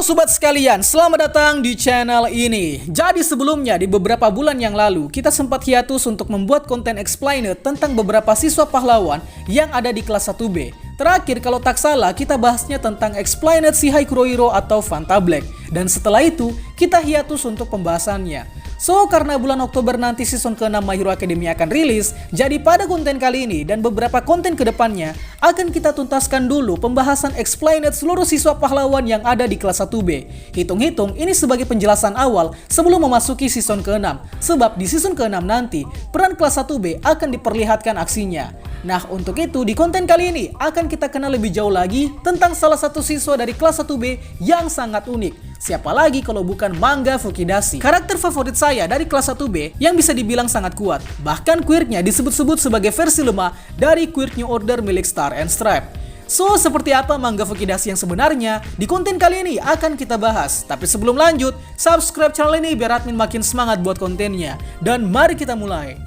sobat sekalian, selamat datang di channel ini. Jadi sebelumnya di beberapa bulan yang lalu kita sempat hiatus untuk membuat konten explainer tentang beberapa siswa pahlawan yang ada di kelas 1B. Terakhir kalau tak salah kita bahasnya tentang explainer Shihai Kurohiro atau Fanta Black. Dan setelah itu kita hiatus untuk pembahasannya. So, karena bulan Oktober nanti season ke-6 My Hero Academia akan rilis, jadi pada konten kali ini dan beberapa konten kedepannya akan kita tuntaskan dulu pembahasan explained seluruh siswa pahlawan yang ada di kelas 1B. Hitung-hitung ini sebagai penjelasan awal sebelum memasuki season ke-6, sebab di season ke-6 nanti peran kelas 1B akan diperlihatkan aksinya. Nah, untuk itu di konten kali ini akan kita kenal lebih jauh lagi tentang salah satu siswa dari kelas 1B yang sangat unik. Siapa lagi kalau bukan Manga Fukidashi, karakter favorit saya dari kelas 1B yang bisa dibilang sangat kuat. Bahkan quirknya disebut-sebut sebagai versi lemah dari quirk New Order milik Star and Stripe. So, seperti apa Manga Fukidashi yang sebenarnya? Di konten kali ini akan kita bahas. Tapi sebelum lanjut, subscribe channel ini biar admin makin semangat buat kontennya. Dan mari kita mulai.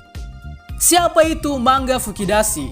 Siapa itu Manga Fukidashi?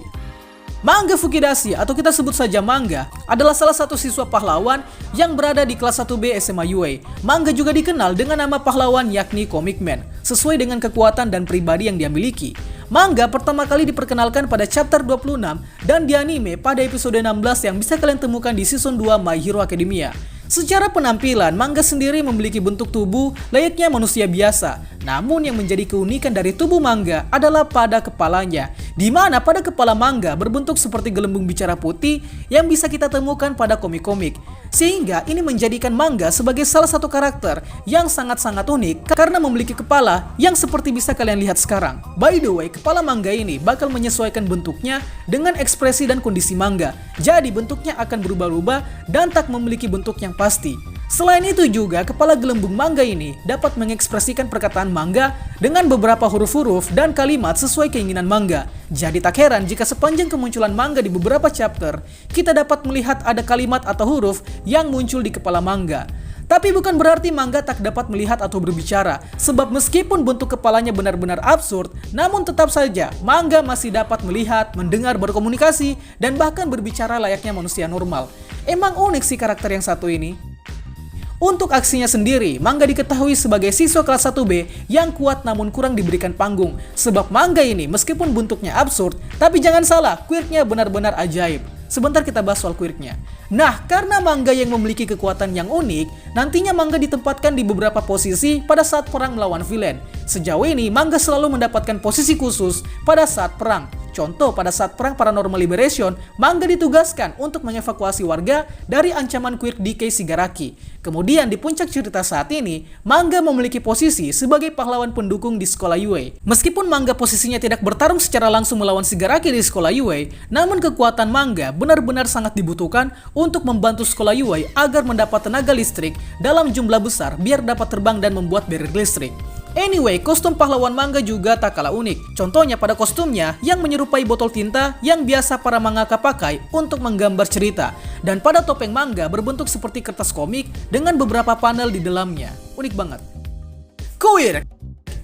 Manga Fukidashi atau kita sebut saja Manga adalah salah satu siswa pahlawan yang berada di kelas 1B SMA UA. Manga juga dikenal dengan nama pahlawan yakni Comic Man, sesuai dengan kekuatan dan pribadi yang dia miliki. Manga pertama kali diperkenalkan pada chapter 26 dan di anime pada episode 16 yang bisa kalian temukan di season 2 My Hero Academia. Secara penampilan, Manga sendiri memiliki bentuk tubuh layaknya manusia biasa. Namun yang menjadi keunikan dari tubuh Manga adalah pada kepalanya, di mana pada kepala Manga berbentuk seperti gelembung bicara putih yang bisa kita temukan pada komik-komik. Sehingga ini menjadikan Manga sebagai salah satu karakter yang sangat-sangat unik karena memiliki kepala yang seperti bisa kalian lihat sekarang. By the way, kepala Manga ini bakal menyesuaikan bentuknya dengan ekspresi dan kondisi Manga. Jadi bentuknya akan berubah-ubah dan tak memiliki bentuk yang pasti. Selain itu juga, kepala gelembung Manga ini dapat mengekspresikan perkataan Manga dengan beberapa huruf-huruf dan kalimat sesuai keinginan Manga. Jadi tak heran jika sepanjang kemunculan Manga di beberapa chapter, kita dapat melihat ada kalimat atau huruf yang muncul di kepala Manga. Tapi bukan berarti Manga tak dapat melihat atau berbicara, sebab meskipun bentuk kepalanya benar-benar absurd, namun tetap saja Manga masih dapat melihat, mendengar, berkomunikasi, dan bahkan berbicara layaknya manusia normal. Emang unik sih karakter yang satu ini. Untuk aksinya sendiri, Manga diketahui sebagai siswa kelas 1B yang kuat namun kurang diberikan panggung. Sebab Manga ini meskipun bentuknya absurd, tapi jangan salah, quirknya benar-benar ajaib. Sebentar kita bahas soal quirknya. Nah, karena Manga yang memiliki kekuatan yang unik, nantinya Manga ditempatkan di beberapa posisi pada saat perang melawan villain. Sejauh ini, Manga selalu mendapatkan posisi khusus pada saat perang. Contoh, pada saat perang Paranormal Liberation, Manga ditugaskan untuk mengevakuasi warga dari ancaman quirk DK Shigaraki. Kemudian di puncak cerita saat ini, Manga memiliki posisi sebagai pahlawan pendukung di sekolah UA. Meskipun Manga posisinya tidak bertarung secara langsung melawan Shigaraki di sekolah UA, namun kekuatan Manga benar-benar sangat dibutuhkan untuk membantu sekolah UA agar mendapat tenaga listrik dalam jumlah besar biar dapat terbang dan membuat barrier listrik. Anyway, kostum pahlawan Manga juga tak kalah unik. Contohnya pada kostumnya yang menyerupai botol tinta yang biasa para mangaka pakai untuk menggambar cerita. Dan pada topeng Manga berbentuk seperti kertas komik dengan beberapa panel di dalamnya. Unik banget. Quirk.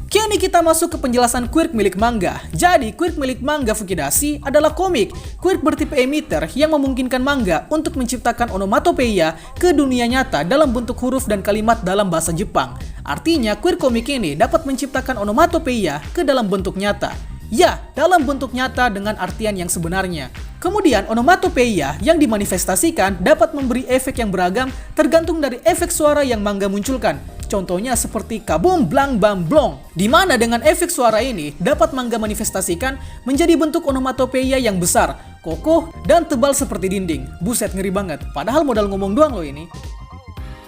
Kini kita masuk ke penjelasan quirk milik Manga. Jadi quirk milik Manga Fukidashi adalah komik. Quirk bertipe emitter yang memungkinkan Manga untuk menciptakan onomatopeia ke dunia nyata dalam bentuk huruf dan kalimat dalam bahasa Jepang. Artinya quirk komik ini dapat menciptakan onomatopeia ke dalam bentuk nyata. Ya, dalam bentuk nyata dengan artian yang sebenarnya. Kemudian onomatopeia yang dimanifestasikan dapat memberi efek yang beragam tergantung dari efek suara yang Manga munculkan. Contohnya seperti kabum blang bam blong, di mana dengan efek suara ini dapat Manga manifestasikan menjadi bentuk onomatopeia yang besar, kokoh, dan tebal seperti dinding. Buset, ngeri banget, padahal modal ngomong doang loh ini.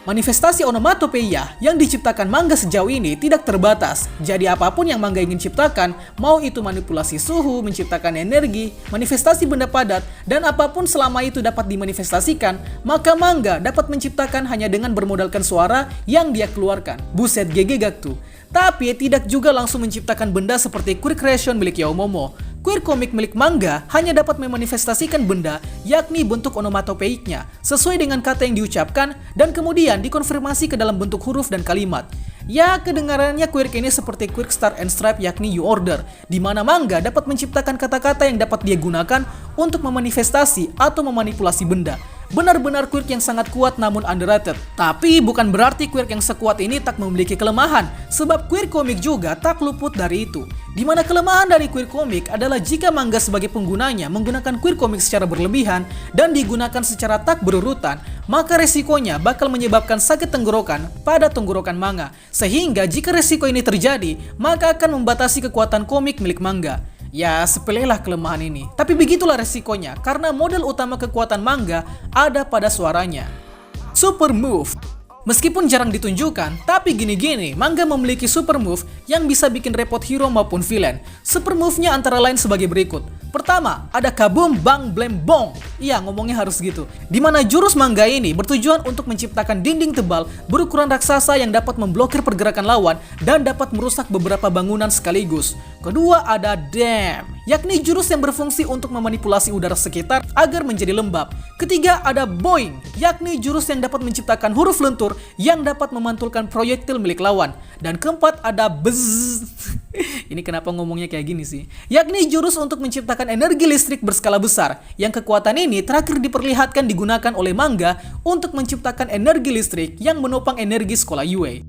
Manifestasi onomatopeia yang diciptakan Manga sejauh ini tidak terbatas. Jadi apapun yang Manga ingin ciptakan, mau itu manipulasi suhu, menciptakan energi, manifestasi benda padat, dan apapun selama itu dapat dimanifestasikan, maka Manga dapat menciptakan hanya dengan bermodalkan suara yang dia keluarkan. Buset, GG gak tuh? Tapi tidak juga langsung menciptakan benda seperti quirk creation milik Yaomomo. Quirk komik milik Manga hanya dapat memanifestasikan benda, yakni bentuk onomatopeiknya, sesuai dengan kata yang diucapkan dan kemudian dikonfirmasi ke dalam bentuk huruf dan kalimat. Ya, kedengarannya quirk ini seperti quirk Star and Stripe yakni New Order, di mana Manga dapat menciptakan kata-kata yang dapat dia gunakan untuk memanifestasi atau memanipulasi benda. Benar-benar quirk yang sangat kuat namun underrated. Tapi bukan berarti quirk yang sekuat ini tak memiliki kelemahan, sebab quirk komik juga tak luput dari itu. Dimana kelemahan dari quirk komik adalah jika manga sebagai penggunanya menggunakan quirk komik secara berlebihan dan digunakan secara tak berurutan, maka resikonya bakal menyebabkan sakit tenggorokan pada tenggorokan manga. Sehingga jika resiko ini terjadi, maka akan membatasi kekuatan komik milik manga. Ya, sepelelah kelemahan ini. Tapi begitulah resikonya, karena model utama kekuatan manga ada pada suaranya. Super Move. Meskipun jarang ditunjukkan, tapi gini-gini, manga memiliki super move yang bisa bikin repot hero maupun villain. Super move-nya antara lain sebagai berikut. Pertama, ada Kaboom Bang Blam Bong. Iya, ngomongnya harus gitu. Dimana jurus manga ini bertujuan untuk menciptakan dinding tebal berukuran raksasa yang dapat memblokir pergerakan lawan dan dapat merusak beberapa bangunan sekaligus. Kedua, ada Damn, yakni jurus yang berfungsi untuk memanipulasi udara sekitar agar menjadi lembab. Ketiga, ada Boing, yakni jurus yang dapat menciptakan huruf lentur yang dapat memantulkan proyektil milik lawan. Dan keempat, ada Buzz. Ini kenapa ngomongnya kayak gini sih? Yakni jurus untuk menciptakan energi listrik berskala besar, yang kekuatan ini terakhir diperlihatkan digunakan oleh manga untuk menciptakan energi listrik yang menopang energi sekolah Yue.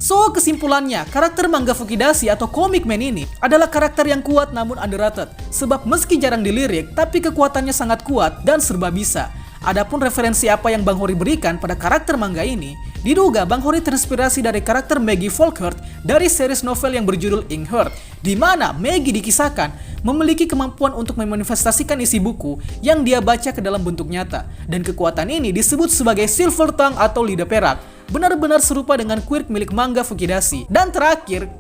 So, kesimpulannya, karakter manga Fukidashi atau Comic Man ini adalah karakter yang kuat namun underrated. Sebab meski jarang dilirik, tapi kekuatannya sangat kuat dan serba bisa. Adapun referensi apa yang Bang Hori berikan pada karakter manga ini, diduga Bang Hori terinspirasi dari karakter Maggie Folkheart dari series novel yang berjudul Inkheart, di mana Maggie dikisahkan memiliki kemampuan untuk memanifestasikan isi buku yang dia baca ke dalam bentuk nyata. Dan kekuatan ini disebut sebagai Silver Tongue atau lidah perak. Benar-benar serupa dengan quirk milik manga Fukidashi. Dan terakhir,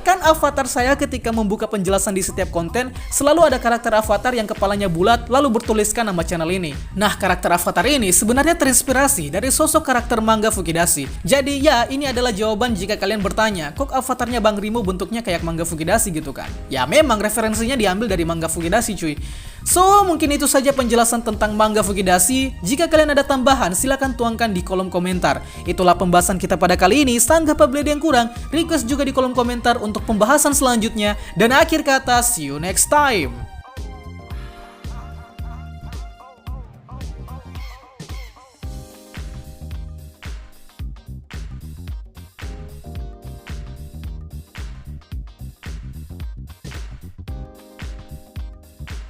kan avatar saya ketika membuka penjelasan di setiap konten selalu ada karakter avatar yang kepalanya bulat lalu bertuliskan nama channel ini. Nah, karakter avatar ini sebenarnya terinspirasi dari sosok karakter manga Fukidashi. Jadi ya, ini adalah jawaban jika kalian bertanya, kok avatarnya Bang Rimo bentuknya kayak manga Fukidashi gitu kan? Ya memang referensinya diambil dari manga Fukidashi cuy. So, mungkin itu saja penjelasan tentang manga Fukidashi. Jika kalian ada tambahan, silahkan tuangkan di kolom komentar. Itulah pembahasan kita pada kali ini. Sanggah apabila ada yang kurang, request juga di kolom komentar untuk pembahasan selanjutnya. Dan akhir kata, see you next time.